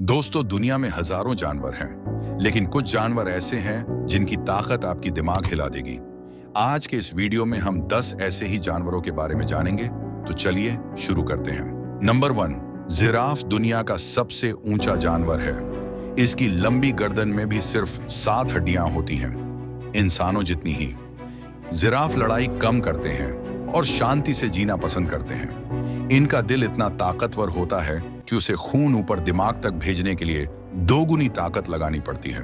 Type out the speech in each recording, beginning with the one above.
दोस्तों, दुनिया में हजारों जानवर हैं, लेकिन कुछ जानवर ऐसे हैं जिनकी ताकत आपकी दिमाग हिला देगी। आज के इस वीडियो में हम 10 ऐसे ही जानवरों के बारे में जानेंगे। तो चलिए शुरू करते हैं। नंबर 1, जिराफ दुनिया का सबसे ऊंचा जानवर है। इसकी लंबी गर्दन में भी सिर्फ 7 हड्डियां होती हैं, इंसानों जितनी ही। जिराफ लड़ाई कम करते हैं और शांति से जीना पसंद करते हैं। इनका दिल इतना ताकतवर होता है कि उसे खून ऊपर दिमाग तक भेजने के लिए दोगुनी ताकत लगानी पड़ती है।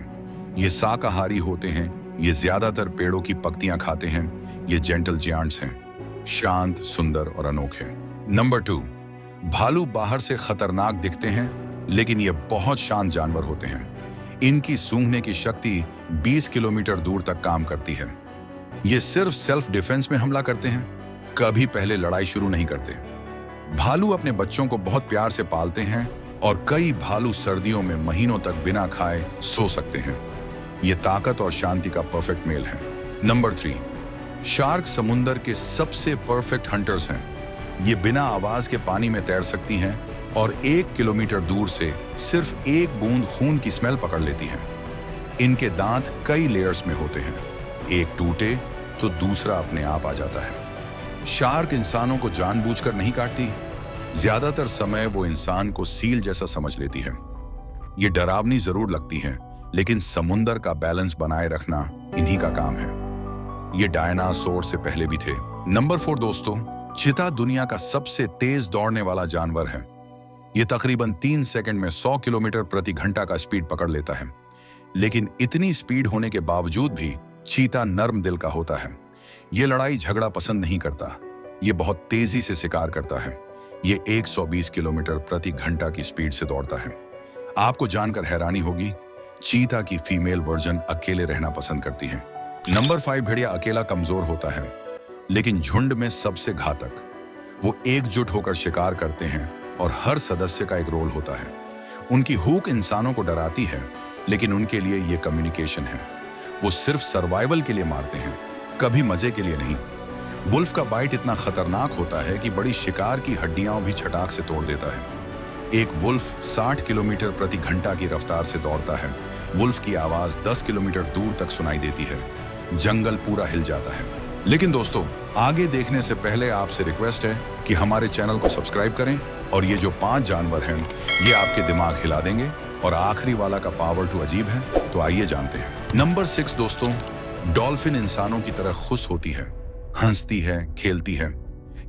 ये शाकाहारी होते हैं, ये ज्यादातर पेड़ों की पत्तियां खाते हैं। ये जेंटल जायंट्स हैं, शांत, सुंदर और अनोखे। नंबर 2, भालू बाहर से खतरनाक दिखते हैं, लेकिन ये बहुत शांत जानवर होते हैं। इनकी सूंघने की शक्ति 20 किलोमीटर दूर तक काम करती है। ये सिर्फ सेल्फ डिफेंस में हमला करते हैं, कभी पहले लड़ाई शुरू नहीं करते। भालू अपने बच्चों को बहुत प्यार से पालते हैं और कई भालू सर्दियों में महीनों तक बिना खाए सो सकते हैं। ये ताकत और शांति का परफेक्ट मेल है। नंबर 3, शार्क समुंदर के सबसे परफेक्ट हंटर्स हैं। ये बिना आवाज के पानी में तैर सकती हैं और 1 किलोमीटर दूर से सिर्फ एक बूंद खून की स्मेल पकड़ लेती हैं। इनके दांत कई लेयर्स में होते हैं, एक टूटे तो दूसरा अपने आप आ जाता है। शार्क इंसानों को जानबूझकर नहीं काटती, ज्यादातर समय वो इंसान को सील जैसा समझ लेती है। ये डरावनी जरूर लगती हैं, लेकिन समुंदर का बैलेंस बनाए रखना इन्हीं का काम है। ये डायनासोर से पहले भी थे। नंबर 4 दोस्तों, चीता दुनिया का सबसे तेज दौड़ने वाला जानवर है। ये तकरीबन 3 सेकंड में 100 किलोमीटर प्रति घंटा का स्पीड पकड़ लेता है। लेकिन इतनी स्पीड होने के बावजूद भी चीता नर्म दिल का होता है। ये लड़ाई झगड़ा पसंद नहीं करता, ये बहुत तेजी से शिकार करता है। ये 120 किलोमीटर प्रति घंटा की स्पीड से दौड़ता है। आपको जानकर हैरानी होगी, चीता की फीमेल वर्जन अकेले रहना पसंद करती है। नंबर 5, भेड़िया अकेला कमजोर होता है, लेकिन झुंड में सबसे घातक। वो एकजुट होकर शिकार करते हैं और हर सदस्य का एक रोल होता है। उनकी हुक इंसानों को डराती है, लेकिन उनके लिए ये कम्युनिकेशन है। वो सिर्फ सर्वाइवल के लिए मारते हैं, कभी मजे के लिए नहीं। वुल्फ का बाइट इतना खतरनाक होता है कि बड़ी शिकार की हड्डियां भी छटाक से तोड़ देता है। एक वुल्फ 60 किलोमीटर प्रति घंटा की रफ्तार से दौड़ता है। वुल्फ की आवाज 10 किलोमीटर दूर तक सुनाई देती है। जंगल पूरा हिल जाता है। लेकिन दोस्तों, आगे देखने से पहले आपसे रिक्वेस्ट है कि हमारे चैनल को सब्सक्राइब करें, और ये जो 5 जानवर हैं ये आपके दिमाग हिला देंगे। और आखिरी वाला का पावर टू अजीब है, तो आइए जानते हैं। नंबर 6 दोस्तों, डॉल्फिन इंसानों की तरह खुश होती है, हंसती है, खेलती है।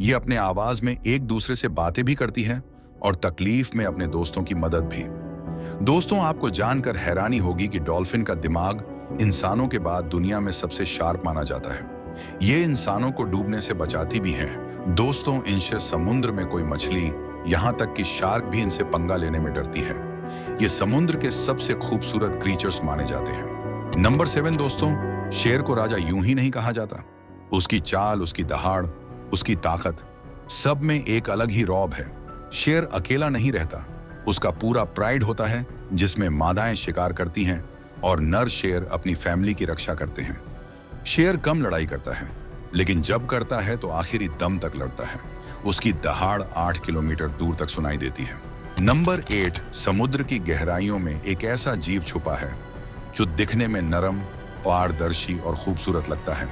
ये अपने आवाज में एक दूसरे से बातें भी करती है और तकलीफ में अपने दोस्तों की मदद भी। दोस्तों, आपको जानकर हैरानी होगी कि डॉल्फिन का दिमाग इंसानों के बाद दुनिया में सबसे शार्प माना जाता है। ये इंसानों को डूबने से बचाती भी है। दोस्तों, इनसे समुद्र में कोई मछली, यहाँ तक कि शार्क भी इनसे पंगा लेने में डरती है। ये समुद्र के सबसे खूबसूरत क्रीचर्स माने जाते हैं। नंबर 7 दोस्तों, शेर को राजा यूं ही नहीं कहा जाता। उसकी चाल, उसकी दहाड़, उसकी ताकत, सब में एक अलग ही रौब है। शेर अकेला नहीं रहता, उसका पूरा प्राइड होता है जिसमें मादाएं शिकार करती हैं और नर शेर अपनी फैमिली की रक्षा करते हैं। शेर कम लड़ाई करता है, लेकिन जब करता है तो आखिरी दम तक लड़ता है। उसकी दहाड़ 8 किलोमीटर दूर तक सुनाई देती है। नंबर 8, समुद्र की गहराइयों में एक ऐसा जीव छुपा है जो दिखने में नरम, पारदर्शी और खूबसूरत लगता है,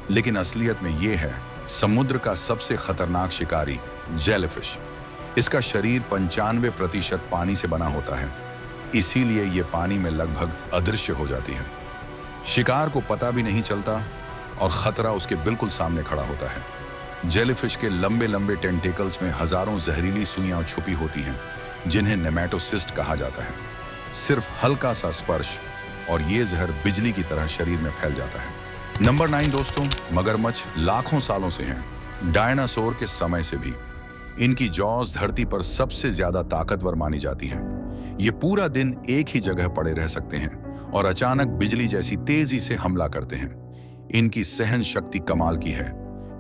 लेकिन असलियत में ये है समुद्र का सबसे खतरनाक शिकारी, जेलीफिश। इसका शरीर 95% पानी से बना होता है, इसीलिए ये पानी में लगभग अदृश्य हो जाती है। शिकार को पता भी नहीं चलता और खतरा उसके बिल्कुल सामने खड़ा होता है। जेलीफिश के लंबे लंबे टेंटिकल्स में हजारों जहरीली सुइयां छुपी होती हैं, जिन्हें नेमेटोसिस्ट कहा जाता है। सिर्फ हल्का सा स्पर्श और ये जहर बिजली की तरह शरीर में फैल जाता है। नंबर 9 दोस्तों, मगरमच्छ लाखों सालों से हैं, डायनासोर के समय से भी। इनकी जॉज धरती पर सबसे ज्यादा ताकतवर मानी जाती हैं। ये पूरा दिन एक ही जगह पड़े रह सकते हैं और अचानक बिजली जैसी तेजी से हमला करते हैं। इनकी सहन शक्ति कमाल की है।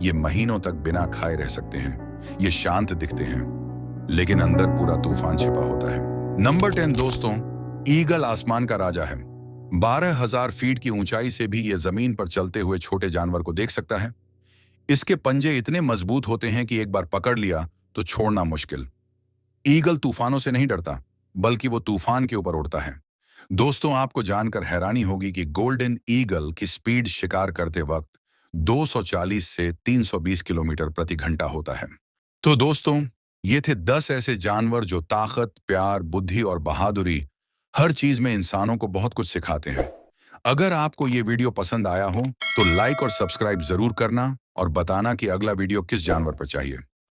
ये महीनों तक बिना खाए रह सकते हैं। ये शांत दिखते हैं, लेकिन अंदर पूरा तूफान छिपा होता है। नंबर 10 दोस्तों, ईगल आसमान का राजा है। 12,000 फीट की ऊंचाई से भी ये जमीन पर चलते हुए छोटे जानवर को देख सकता है। इसके पंजे इतने मजबूत होते हैं कि एक बार पकड़ लिया तो छोड़ना मुश्किल। ईगल तूफानों से नहीं डरता, बल्कि वो तूफान के ऊपर उड़ता है। दोस्तों, आपको जानकर हैरानी होगी कि गोल्डन ईगल की स्पीड शिकार करते वक्त 240 से 320 किलोमीटर प्रति घंटा होता है। तो दोस्तों, ये थे 10 ऐसे जानवर जो ताकत, प्यार, बुद्धि और बहादुरी हर चीज में इंसानों को बहुत कुछ सिखाते हैं। अगर आपको ये वीडियो पसंद आया हो तो लाइक और सब्सक्राइब जरूर करना और बताना कि अगला वीडियो किस जानवर पर चाहिए।